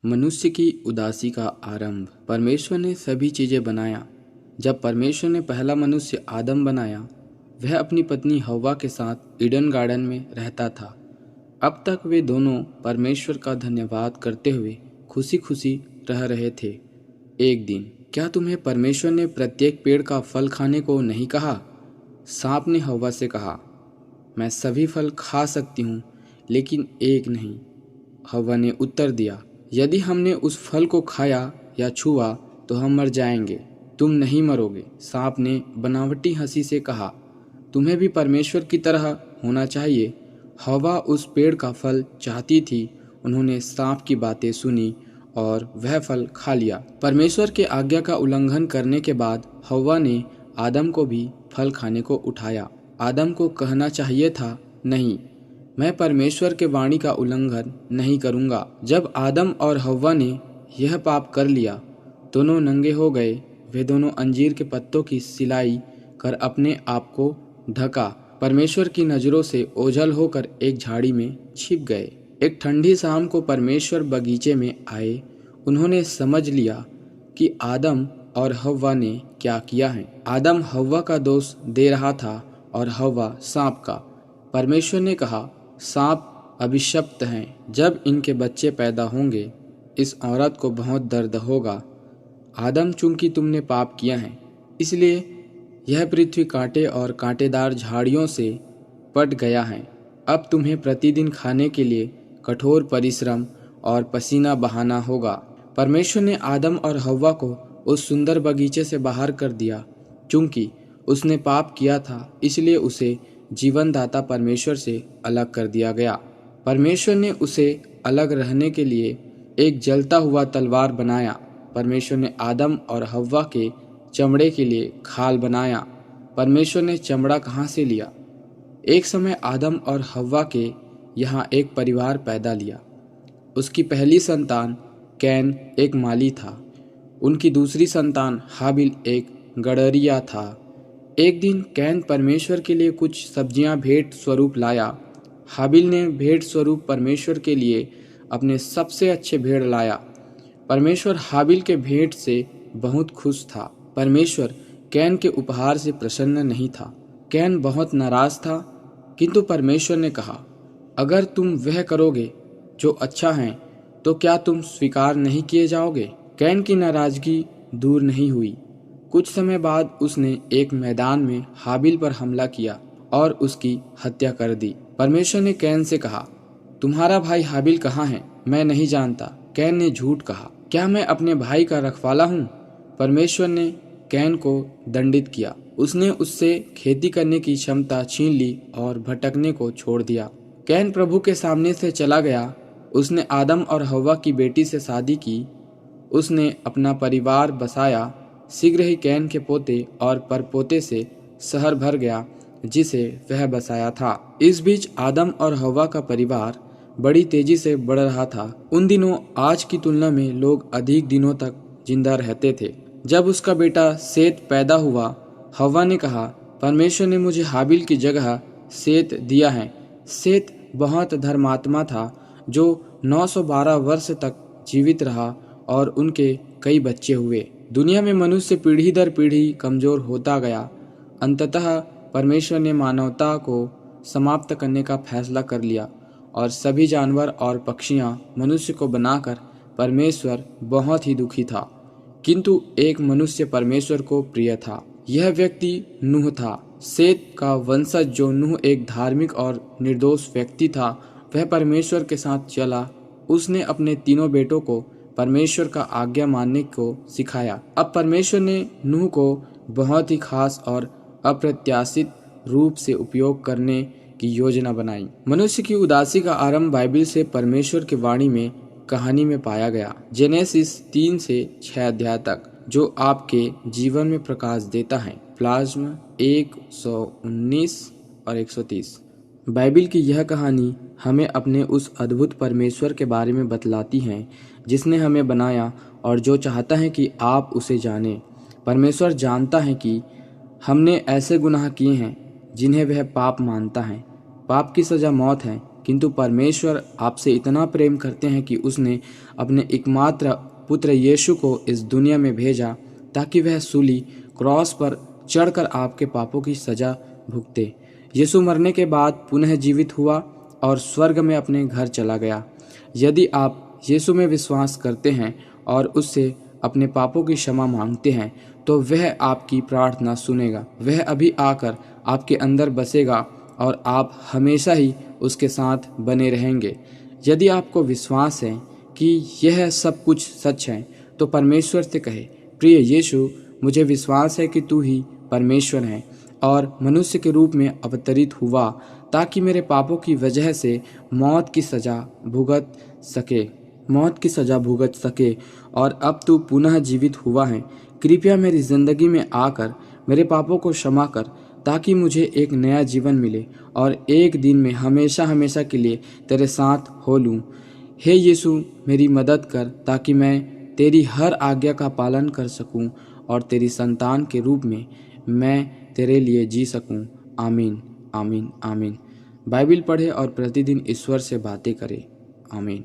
मनुष्य की उदासी का आरंभ। परमेश्वर ने सभी चीज़ें बनाया। जब परमेश्वर ने पहला मनुष्य आदम बनाया, वह अपनी पत्नी हव्वा के साथ ईडन गार्डन में रहता था। अब तक वे दोनों परमेश्वर का धन्यवाद करते हुए खुशी खुशी रह रहे थे। एक दिन, क्या तुम्हें परमेश्वर ने प्रत्येक पेड़ का फल खाने को नहीं कहा? सांप ने हव्वा से कहा, मैं सभी फल खा सकती हूँ, लेकिन एक नहीं। हव्वा ने उत्तर दिया, यदि हमने उस फल को खाया या छुआ तो हम मर जाएंगे। तुम नहीं मरोगे। सांप ने बनावटी हंसी से कहा, तुम्हें भी परमेश्वर की तरह होना चाहिए। हव्वा उस पेड़ का फल चाहती थी। उन्होंने सांप की बातें सुनी और वह फल खा लिया। परमेश्वर के आज्ञा का उल्लंघन करने के बाद हव्वा ने आदम को भी फल खाने को उठाया। आदम को कहना चाहिए था, नहीं, मैं परमेश्वर के वाणी का उल्लंघन नहीं करूंगा। जब आदम और हव्वा ने यह पाप कर लिया, दोनों नंगे हो गए। वे दोनों अंजीर के पत्तों की सिलाई कर अपने आप को ढका। परमेश्वर की नज़रों से ओझल होकर एक झाड़ी में छिप गए। एक ठंडी शाम को परमेश्वर बगीचे में आए। उन्होंने समझ लिया कि आदम और हव्वा ने क्या किया है। आदम हव्वा का दोष दे रहा था और हव्वा सांप का। परमेश्वर ने कहा, सांप अभिशप्त हैं। जब इनके बच्चे पैदा होंगे, इस औरत को बहुत दर्द होगा। आदम, चूंकि तुमने पाप किया है, इसलिए यह पृथ्वी कांटे और कांटेदार झाड़ियों से पट गया है। अब तुम्हें प्रतिदिन खाने के लिए कठोर परिश्रम और पसीना बहाना होगा। परमेश्वर ने आदम और हव्वा को उस सुंदर बगीचे से बाहर कर दिया। चूंकि उसने पाप किया था, इसलिए उसे जीवनदाता परमेश्वर से अलग कर दिया गया। परमेश्वर ने उसे अलग रहने के लिए एक जलता हुआ तलवार बनाया। परमेश्वर ने आदम और हव्वा के चमड़े के लिए खाल बनाया। परमेश्वर ने चमड़ा कहाँ से लिया? एक समय आदम और हव्वा के यहाँ एक परिवार पैदा लिया। उसकी पहली संतान कैन एक माली था। उनकी दूसरी संतान हाबिल एक गडरिया था। एक दिन कैन परमेश्वर के लिए कुछ सब्जियां भेंट स्वरूप लाया। हाबिल ने भेंट स्वरूप परमेश्वर के लिए अपने सबसे अच्छे भेड़ लाया। परमेश्वर हाबिल के भेंट से बहुत खुश था। परमेश्वर कैन के उपहार से प्रसन्न नहीं था। कैन बहुत नाराज था, किंतु परमेश्वर ने कहा, अगर तुम वह करोगे जो अच्छा है, तो क्या तुम स्वीकार नहीं किए जाओगे? कैन की नाराजगी दूर नहीं हुई। कुछ समय बाद उसने एक मैदान में हाबिल पर हमला किया और उसकी हत्या कर दी। परमेश्वर ने कैन से कहा, तुम्हारा भाई हाबिल कहाँ है? मैं नहीं जानता। कैन ने झूठ कहा, क्या मैं अपने भाई का रखवाला हूँ? परमेश्वर ने कैन को दंडित किया। उसने उससे खेती करने की क्षमता छीन ली और भटकने को छोड़ दिया। कैन प्रभु के सामने से चला गया। उसने आदम और हव्वा की बेटी से शादी की। उसने अपना परिवार बसाया। शीघ्र ही कैन के पोते और परपोते से शहर भर गया जिसे वह बसाया था। इस बीच आदम और हव्वा का परिवार बड़ी तेजी से बढ़ रहा था। उन दिनों आज की तुलना में लोग अधिक दिनों तक जिंदा रहते थे। जब उसका बेटा सेत पैदा हुआ, हव्वा ने कहा, परमेश्वर ने मुझे हाबिल की जगह सेत दिया है। सेत बहुत धर्मात्मा था, जो 912 वर्ष तक जीवित रहा और उनके कई बच्चे हुए। दुनिया में मनुष्य पीढ़ी दर पीढ़ी कमजोर होता गया। अंततः परमेश्वर ने मानवता को समाप्त करने का फैसला कर लिया और सभी जानवर और पक्षियां मनुष्य को बनाकर परमेश्वर बहुत ही दुखी था। किंतु एक मनुष्य परमेश्वर को प्रिय था। यह व्यक्ति नूह था। सेत का वंशज, जो नूह एक धार्मिक और निर्दोष व्यक्ति था, वह परमेश्वर के साथ चला। उसने अपने तीनों बेटों को परमेश्वर का आज्ञा मानने को सिखाया। अब परमेश्वर ने नूह को बहुत ही खास और अप्रत्याशित रूप से उपयोग करने की योजना बनाई। मनुष्य की उदासी का आरंभ बाइबिल से परमेश्वर की वाणी में कहानी में पाया गया। जेनेसिस 3 से 6 अध्याय तक, जो आपके जीवन में प्रकाश देता है। प्लाज्म 119 और 130। बाइबिल की यह कहानी हमें अपने उस अद्भुत परमेश्वर के बारे में बतलाती है जिसने हमें बनाया और जो चाहता है कि आप उसे जानें। परमेश्वर जानता है कि हमने ऐसे गुनाह किए हैं जिन्हें वह पाप मानता है। पाप की सज़ा मौत है, किंतु परमेश्वर आपसे इतना प्रेम करते हैं कि उसने अपने एकमात्र पुत्र यीशु को इस दुनिया में भेजा ताकि वह सूली क्रॉस पर चढ़कर आपके पापों की सजा भुगते। यीशु मरने के बाद पुनः जीवित हुआ और स्वर्ग में अपने घर चला गया। यदि आप यीशु में विश्वास करते हैं और उससे अपने पापों की क्षमा मांगते हैं तो वह आपकी प्रार्थना सुनेगा। वह अभी आकर आपके अंदर बसेगा और आप हमेशा ही उसके साथ बने रहेंगे। यदि आपको विश्वास है कि यह सब कुछ सच है तो परमेश्वर से कहे, प्रिय यीशु, मुझे विश्वास है कि तू ही परमेश्वर है और मनुष्य के रूप में अवतरित हुआ ताकि मेरे पापों की वजह से मौत की सज़ा भुगत सके और अब तू पुनः जीवित हुआ है। कृपया मेरी ज़िंदगी में आकर मेरे पापों को क्षमा कर ताकि मुझे एक नया जीवन मिले और एक दिन में हमेशा हमेशा के लिए तेरे साथ हो लूँ। हे यीशु, मेरी मदद कर ताकि मैं तेरी हर आज्ञा का पालन कर सकूं और तेरी संतान के रूप में मैं तेरे लिए जी सकूं। आमीन, आमीन, आमीन। बाइबिल पढ़े और प्रतिदिन ईश्वर से बातें करें। आमीन।